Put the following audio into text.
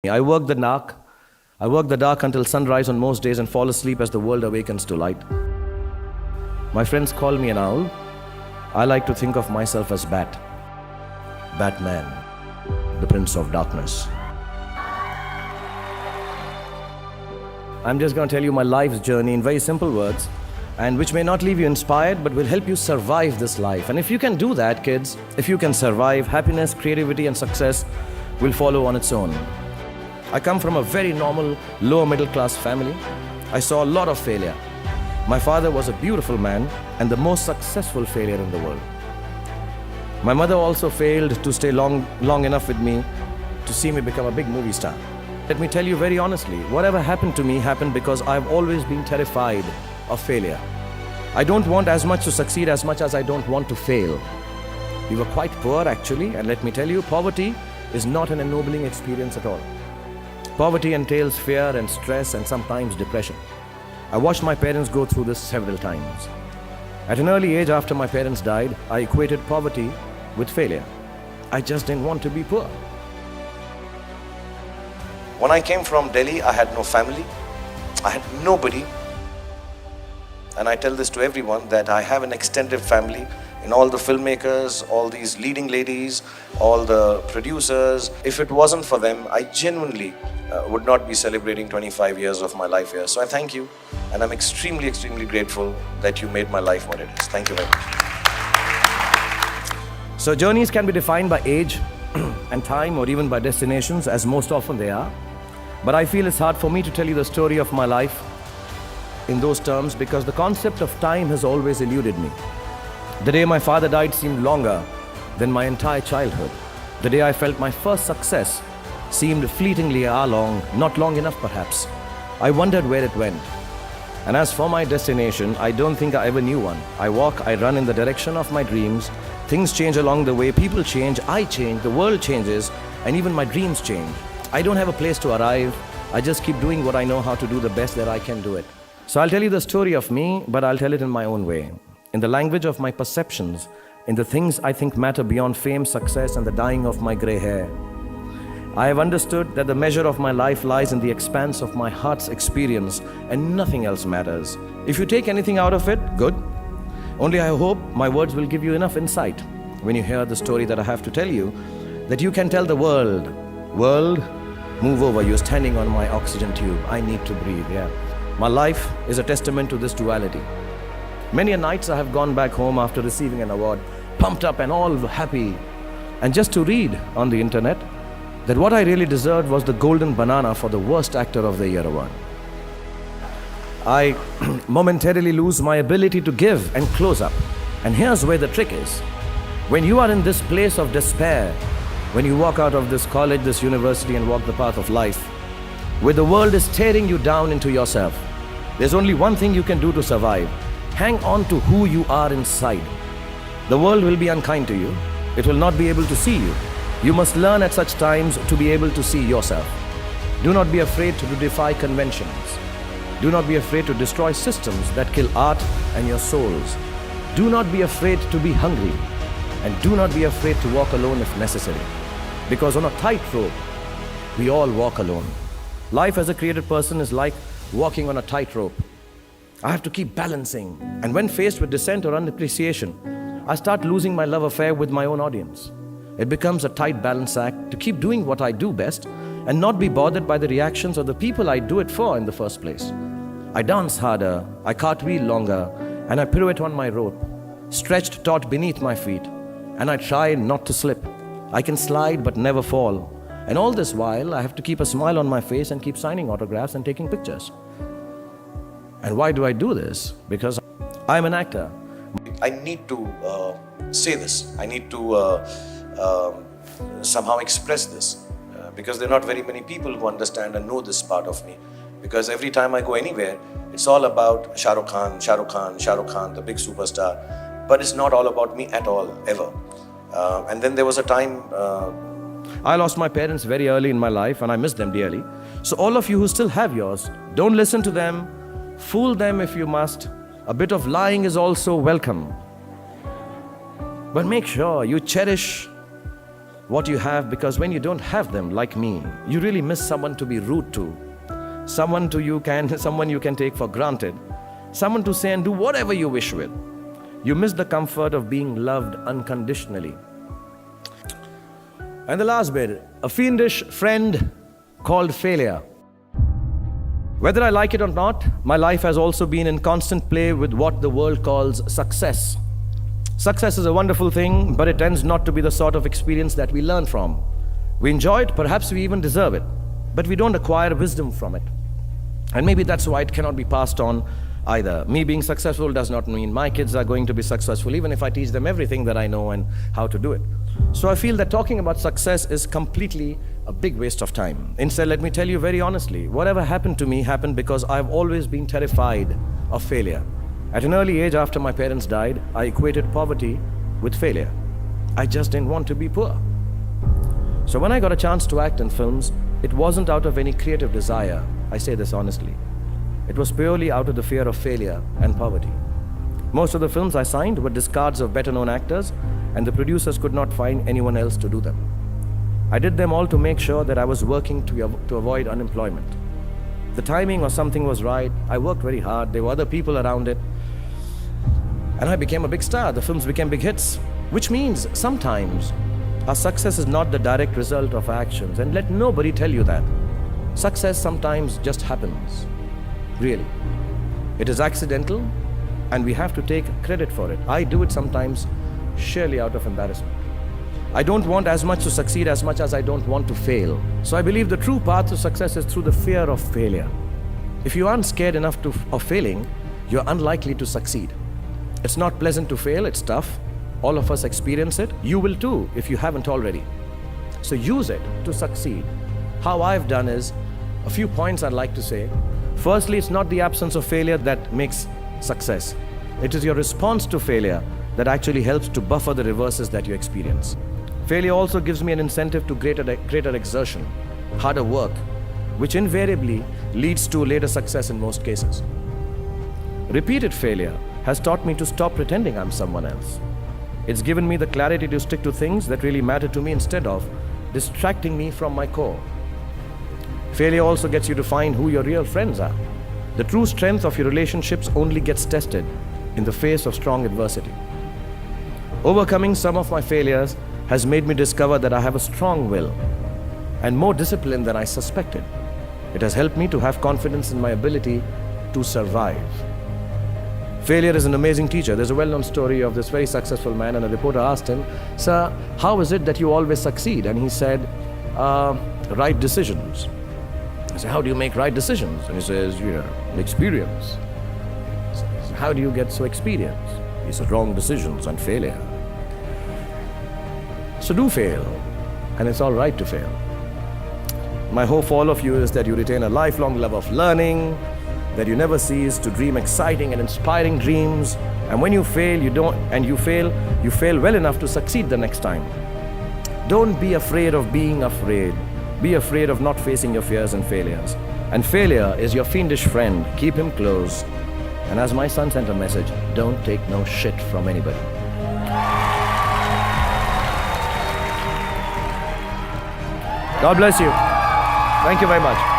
I work the dark. I work the dark until sunrise on most days and fall asleep as the world awakens to light. My friends call me an owl. I like to think of myself as Batman, the Prince of Darkness. I'm just going to tell you my life's journey in very simple words, and which may not leave you inspired, but will help you survive this life. And if you can do that, kids, if you can survive, happiness, creativity, and success will follow on its own. I come from a very normal, lower middle class family. I saw a lot of failure. My father was a beautiful man and the most successful failure in the world. My mother also failed to stay long enough with me to see me become a big movie star. Let me tell you very honestly, whatever happened to me happened because I've always been terrified of failure. I don't want as much to succeed as much as I don't want to fail. We were quite poor actually, and let me tell you, poverty is not an ennobling experience at all. Poverty entails fear and stress and sometimes depression. I watched my parents go through this several times. At an early age after my parents died, I equated poverty with failure. I just didn't want to be poor. When I came from Delhi, I had no family. I had nobody. And I tell this to everyone that I have an extended family in all the filmmakers, all these leading ladies, all the producers. If it wasn't for them, I genuinely would not be celebrating 25 years of my life here. So I thank you, and I'm extremely grateful that you made my life what it is. Thank you very much. So journeys can be defined by age and time, or even by destinations, as most often they are. But I feel it's hard for me to tell you the story of my life in those terms because the concept of time has always eluded me. The day my father died seemed longer than my entire childhood. The day I felt my first success seemed fleetingly long, not long enough perhaps. I wondered where it went. And as for my destination, I don't think I ever knew one. I walk, I run in the direction of my dreams. Things change along the way, people change, I change, the world changes, and even my dreams change. I don't have a place to arrive. I just keep doing what I know how to do the best that I can do it. So I'll tell you the story of me, but I'll tell it in my own way. In the language of my perceptions, in the things I think matter beyond fame, success, and the dyeing of my grey hair. I have understood that the measure of my life lies in the expanse of my heart's experience, and nothing else matters. If you take anything out of it, good. Only I hope my words will give you enough insight when you hear the story that I have to tell you, that you can tell the world, move over, you're standing on my oxygen tube, I need to breathe, yeah. My life is a testament to this duality. Many a nights I have gone back home after receiving an award, pumped up and all happy, and just to read on the internet that what I really deserved was the golden banana for the worst actor of the year award. I momentarily lose my ability to give and close up. And here's where the trick is. When you are in this place of despair, when you walk out of this college, this university, and walk the path of life, where the world is tearing you down into yourself, there's only one thing you can do to survive. Hang on to who you are inside. The world will be unkind to you. It will not be able to see you. You must learn at such times to be able to see yourself. Do not be afraid to defy conventions. Do not be afraid to destroy systems that kill art and your souls. Do not be afraid to be hungry. And do not be afraid to walk alone if necessary. Because on a tightrope, we all walk alone. Life as a created person is like walking on a tightrope. I have to keep balancing. And when faced with dissent or unappreciation, I start losing my love affair with my own audience. It becomes a tight balance act to keep doing what I do best and not be bothered by the reactions of the people I do it for in the first place. I dance harder, I cartwheel longer, and I pirouette on my rope, stretched taut beneath my feet, and I try not to slip. I can slide but never fall. And all this while, I have to keep a smile on my face and keep signing autographs and taking pictures. And why do I do this? Because I'm an actor. I need to say this. I need to somehow express this because there are not very many people who understand and know this part of me. Because every time I go anywhere, it's all about Shah Rukh Khan, the big superstar. But it's not all about me at all, ever. And then there was a time I lost my parents very early in my life and I miss them dearly. So all of you who still have yours, don't listen to them. Fool them if you must. A bit of lying is also welcome. But make sure you cherish what you have, because when you don't have them, like me, you really miss someone to be rude to, someone you can take for granted, someone to say and do whatever you wish with. You miss the comfort of being loved unconditionally. And the last bit, a fiendish friend called failure. Whether I like it or not, my life has also been in constant play with what the world calls success. Success is a wonderful thing, but it tends not to be the sort of experience that we learn from. We enjoy it, perhaps we even deserve it, but we don't acquire wisdom from it. And maybe that's why it cannot be passed on either. Me being successful does not mean my kids are going to be successful, even if I teach them everything that I know and how to do it. So I feel that talking about success is completely a big waste of time. Instead, let me tell you very honestly, whatever happened to me happened because I've always been terrified of failure. At an early age, after my parents died, I equated poverty with failure. I just didn't want to be poor. So when I got a chance to act in films, it wasn't out of any creative desire. I say this honestly. It was purely out of the fear of failure and poverty. Most of the films I signed were discards of better-known actors, and the producers could not find anyone else to do them. I did them all to make sure that I was working to avoid unemployment. The timing or something was right. I worked very hard. There were other people around it. And I became a big star. The films became big hits. Which means sometimes our success is not the direct result of our actions. And let nobody tell you that. Success sometimes just happens. Really. It is accidental, and we have to take credit for it. I do it sometimes sheerly out of embarrassment. I don't want as much to succeed as much as I don't want to fail. So I believe the true path to success is through the fear of failure. If you aren't scared enough of failing, you're unlikely to succeed. It's not pleasant to fail, it's tough. All of us experience it. You will too if you haven't already. So use it to succeed. How I've done is, a few points I'd like to say. Firstly, it's not the absence of failure that makes success. It is your response to failure that actually helps to buffer the reverses that you experience. Failure also gives me an incentive to greater exertion, harder work, which invariably leads to later success in most cases. Repeated failure has taught me to stop pretending I'm someone else. It's given me the clarity to stick to things that really matter to me instead of distracting me from my core. Failure also gets you to find who your real friends are. The true strength of your relationships only gets tested in the face of strong adversity. Overcoming some of my failures has made me discover that I have a strong will and more discipline than I suspected. It has helped me to have confidence in my ability to survive. Failure is an amazing teacher. There's a well-known story of this very successful man, and a reporter asked him, "Sir, how is it that you always succeed?" And he said, "Right decisions." I said, "How do you make right decisions?" And he says, "Experience." I said, "How do you get so experienced?" He said, "Wrong decisions and failure." So do fail, and it's all right to fail. My hope for all of you is that you retain a lifelong love of learning, that you never cease to dream exciting and inspiring dreams, and when you fail, you fail well enough to succeed the next time. Don't be afraid of being afraid. Be afraid of not facing your fears and failures. And failure is your fiendish friend. Keep him close. And as my son sent a message, don't take no shit from anybody. God bless you. Thank you very much.